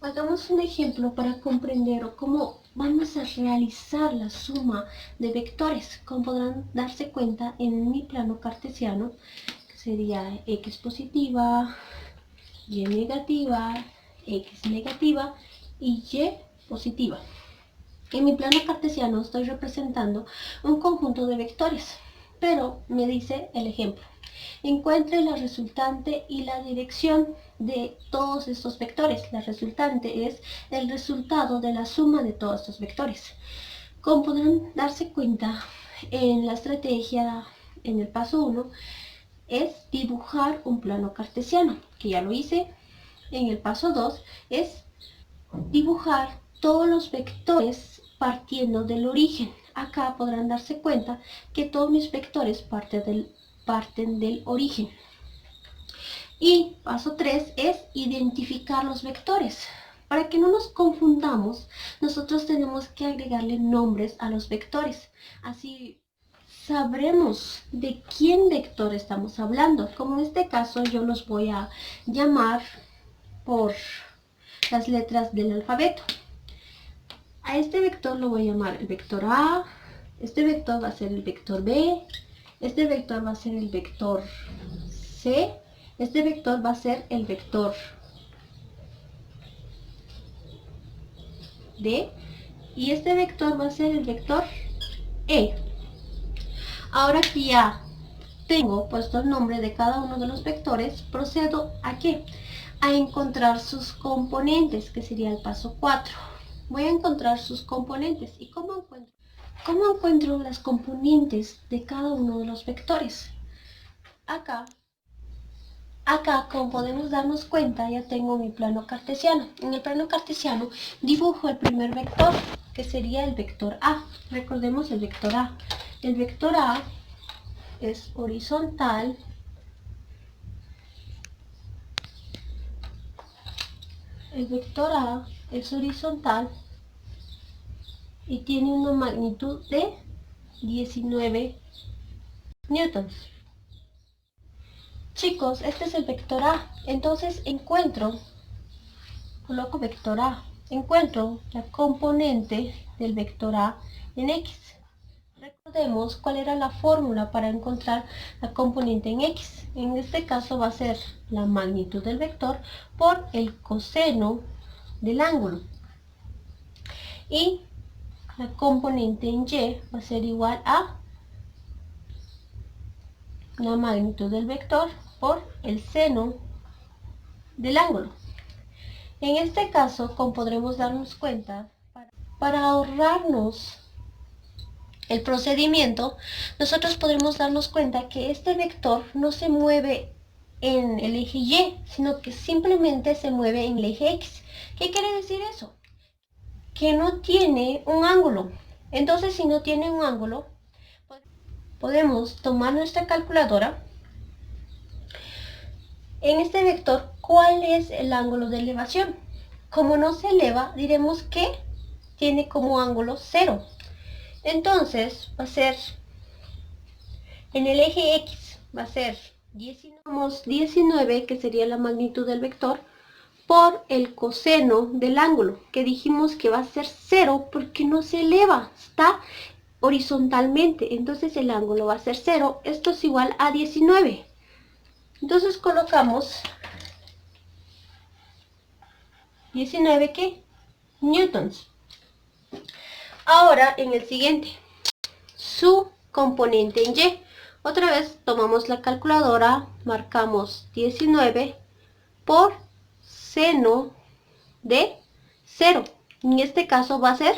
Hagamos un ejemplo para comprender cómo vamos a realizar la suma de vectores. Como podrán darse cuenta en mi plano cartesiano, que sería x positiva, y negativa, x negativa y y positiva. En mi plano cartesiano estoy representando un conjunto de vectores, pero me dice el ejemplo. Encuentre la resultante y la dirección de todos estos vectores. La resultante es el resultado de la suma de todos estos vectores. Como podrán darse cuenta, en la estrategia, en el paso 1, es dibujar un plano cartesiano, que ya lo hice. En el paso 2 es dibujar todos los vectores partiendo del origen. Acá podrán darse cuenta que todos mis vectores parten del origen. Y paso 3 es identificar los vectores. Para que no nos confundamos, nosotros tenemos que agregarle nombres a los vectores. Así sabremos de quién vector estamos hablando. Como en este caso yo los voy a llamar por las letras del alfabeto. A este vector lo voy a llamar el vector A, este vector va a ser el vector B, este vector va a ser el vector C, este vector va a ser el vector D y este vector va a ser el vector E. Ahora que ya tengo puesto el nombre de cada uno de los vectores, procedo ¿a qué? A encontrar sus componentes, que sería el paso 4. Voy a encontrar sus componentes. ¿Y cómo encuentro las componentes de cada uno de los vectores? Acá, como podemos darnos cuenta, ya tengo mi plano cartesiano. En el plano cartesiano dibujo el primer vector, que sería el vector A. Recordemos el vector A. El vector A es horizontal y tiene una magnitud de 19 newtons. Chicos, este es el vector A. Entonces coloco vector A. Encuentro la componente del vector A en X. Recordemos cuál era la fórmula para encontrar la componente en X. En este caso va a ser la magnitud del vector por el coseno del ángulo. Y la componente en Y va a ser igual a la magnitud del vector por el seno del ángulo. En este caso, como podremos darnos cuenta, para ahorrarnos el procedimiento, nosotros podremos darnos cuenta que este vector no se mueve en el eje Y, sino que simplemente se mueve en el eje X. ¿Qué quiere decir eso? Que no tiene un ángulo. Entonces, si no tiene un ángulo, podemos tomar nuestra calculadora. En este vector, ¿cuál es el ángulo de elevación? Como no se eleva, diremos que tiene como ángulo 0. Entonces, va a ser, en el eje X, va a ser 19, que sería la magnitud del vector, por el coseno del ángulo, que dijimos que va a ser 0 porque no se eleva, está horizontalmente. Entonces el ángulo va a ser 0. Esto es igual a 19. Entonces colocamos 19, ¿qué? Newtons. Ahora en el siguiente, su componente en Y. Otra vez tomamos la calculadora, marcamos 19 por seno de 0. En este caso va a ser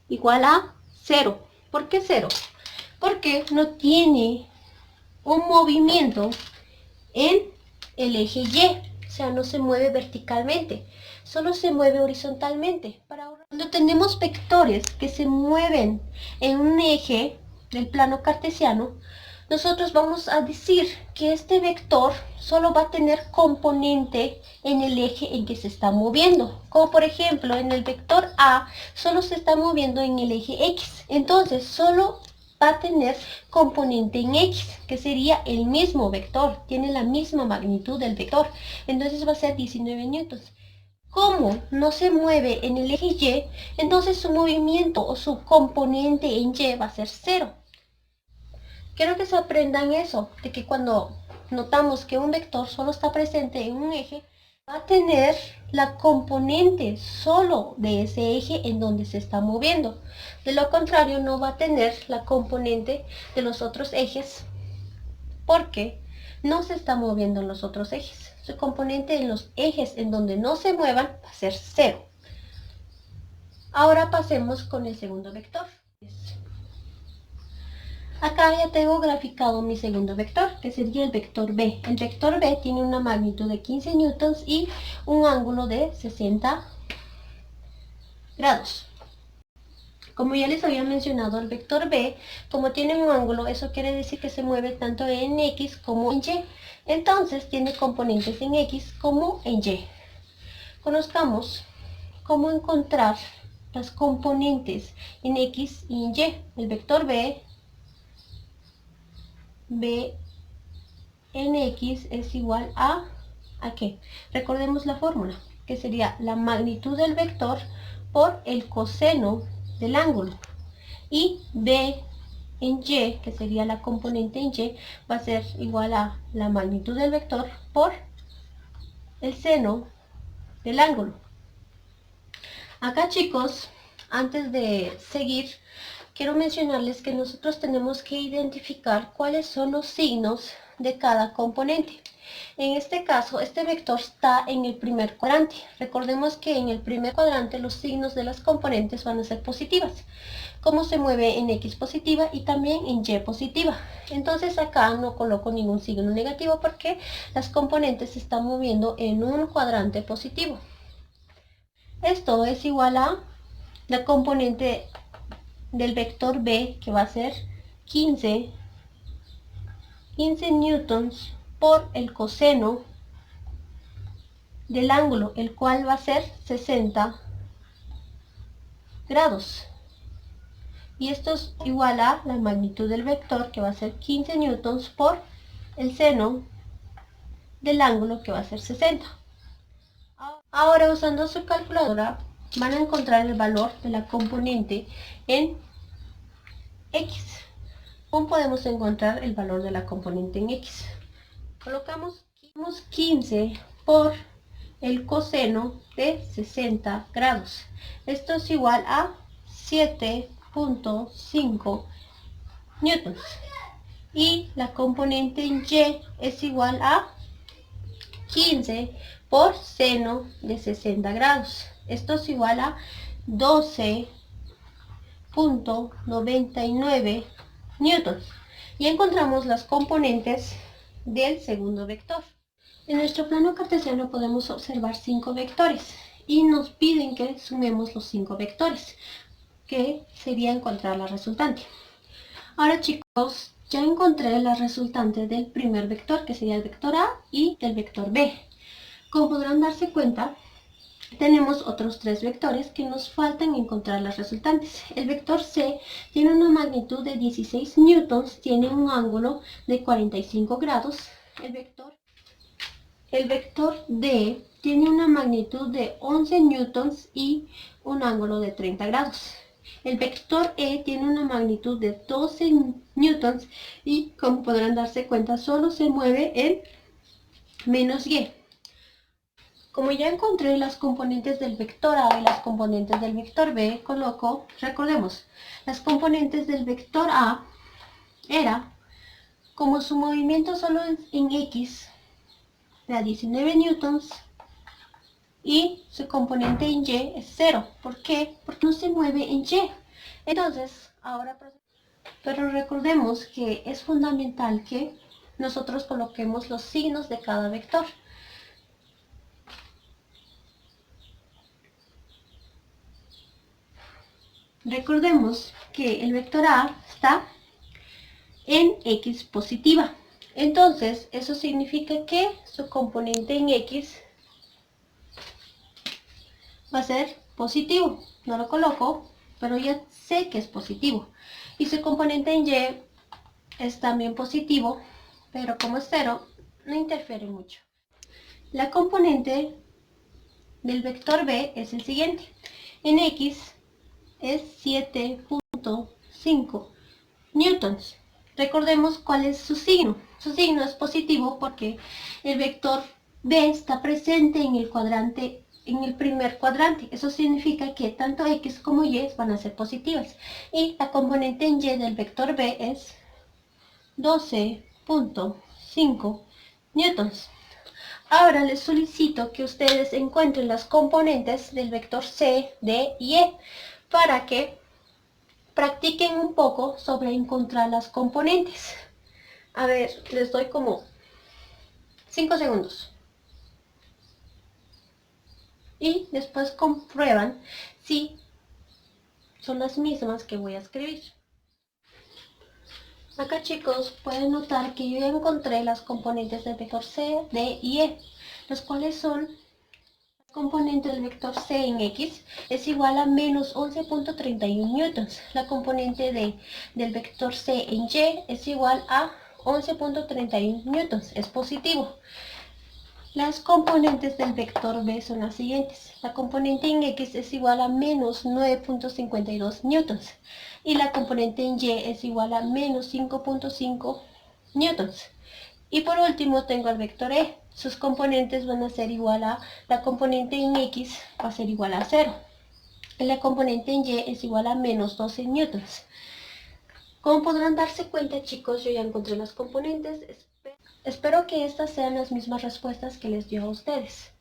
igual a 0. ¿Por qué 0? Porque no tiene un movimiento en el eje Y. O sea, no se mueve verticalmente, solo se mueve horizontalmente. Cuando tenemos vectores que se mueven en un eje del plano cartesiano, nosotros vamos a decir que este vector solo va a tener componente en el eje en que se está moviendo. Como por ejemplo, en el vector A solo se está moviendo en el eje X. Entonces, solo va a tener componente en X, que sería el mismo vector, tiene la misma magnitud del vector. Entonces va a ser 19 newtons. como no se mueve en el eje Y, entonces su movimiento o su componente en Y va a ser 0. Quiero que se aprendan eso, de que cuando notamos que un vector solo está presente en un eje, va a tener la componente solo de ese eje en donde se está moviendo. De lo contrario, no va a tener la componente de los otros ejes porque no se está moviendo en los otros ejes. Su componente en los ejes en donde no se muevan va a ser 0. Ahora pasemos con el segundo vector. Acá ya tengo graficado mi segundo vector, que sería el vector B. El vector B tiene una magnitud de 15 newtons y un ángulo de 60 grados. Como ya les había mencionado, el vector B, como tiene un ángulo, eso quiere decir que se mueve tanto en X como en Y. Entonces tiene componentes en X como en Y. Conozcamos cómo encontrar las componentes en X y en Y. El vector B en X es igual ¿a qué? Recordemos la fórmula, que sería la magnitud del vector por el coseno del ángulo. Y B en Y, que sería la componente en Y, va a ser igual a la magnitud del vector por el seno del ángulo. Acá, chicos, antes de seguir, quiero mencionarles que nosotros tenemos que identificar cuáles son los signos de cada componente. En este caso, este vector está en el primer cuadrante. Recordemos que en el primer cuadrante los signos de las componentes van a ser positivas, como se mueve en X positiva y también en Y positiva. Entonces acá no coloco ningún signo negativo porque las componentes se están moviendo en un cuadrante positivo. Esto es igual a la componente del vector B, que va a ser 15 newtons por el coseno del ángulo, el cual va a ser 60 grados. Y esto es igual a la magnitud del vector, que va a ser 15 newtons por el seno del ángulo, que va a ser 60. Ahora, usando su calculadora, van a encontrar el valor de la componente en X. ¿Cómo podemos encontrar el valor de la componente en X? Colocamos 15 por el coseno de 60 grados. Esto es igual a 7.5 newtons. Y la componente en Y es igual a 15 por seno de 60 grados. Esto es igual a 12.99 newtons. Y encontramos las componentes del segundo vector. En nuestro plano cartesiano podemos observar 5 vectores y nos piden que sumemos los 5 vectores, que sería encontrar la resultante. Ahora, chicos, ya encontré la resultante del primer vector, que sería el vector A, y del vector B. Como podrán darse cuenta, tenemos otros 3 vectores que nos faltan encontrar las resultantes. El vector C tiene una magnitud de 16 newtons, tiene un ángulo de 45 grados. El vector D tiene una magnitud de 11 newtons y un ángulo de 30 grados. El vector E tiene una magnitud de 12 newtons y, como podrán darse cuenta, solo se mueve en menos Y. Como ya encontré las componentes del vector A y las componentes del vector B, recordemos, las componentes del vector A era, como su movimiento solo en X, da 19 newtons, y su componente en Y es 0. ¿Por qué? Porque no se mueve en Y. Entonces, pero recordemos que es fundamental que nosotros coloquemos los signos de cada vector. Recordemos que el vector A está en X positiva. Entonces, eso significa que su componente en X va a ser positivo. No lo coloco, pero ya sé que es positivo. Y su componente en Y es también positivo, pero como es 0, no interfiere mucho. La componente del vector b es el siguiente. En x es 7.5 newtons. Recordemos cuál es su signo. Su signo es positivo porque el vector b está presente en el cuadrante, en el primer cuadrante. Eso significa que tanto x como y van a ser positivas. Y la componente en y del vector b es 12.5 newtons. Ahora les solicito que ustedes encuentren las componentes del vector c, d y e para que practiquen un poco sobre encontrar las componentes. A ver, les doy como 5 segundos. Y después comprueban si son las mismas que voy a escribir. Acá, chicos, pueden notar que yo ya encontré las componentes del vector c, d y e, los cuales son: la componente del vector c en x es igual a menos 11.31 newtons. La componente del vector c en y es igual a 11.31 newtons, es positivo. Las componentes del vector b son las siguientes. La componente en x es igual a menos 9.52 newtons y la componente en y es igual a menos 5.5 newtons. Y por último tengo el vector e. Sus componentes van a ser igual a, la componente en x va a ser igual a 0. Y la componente en y es igual a menos 12 newtons. Como podrán darse cuenta, chicos, yo ya encontré las componentes. Espero que estas sean las mismas respuestas que les dio a ustedes.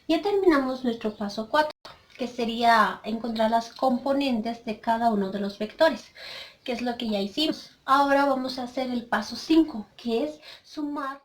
Ya terminamos nuestro paso 4, que sería encontrar las componentes de cada uno de los vectores, que es lo que ya hicimos. Ahora vamos a hacer el paso 5, que es sumar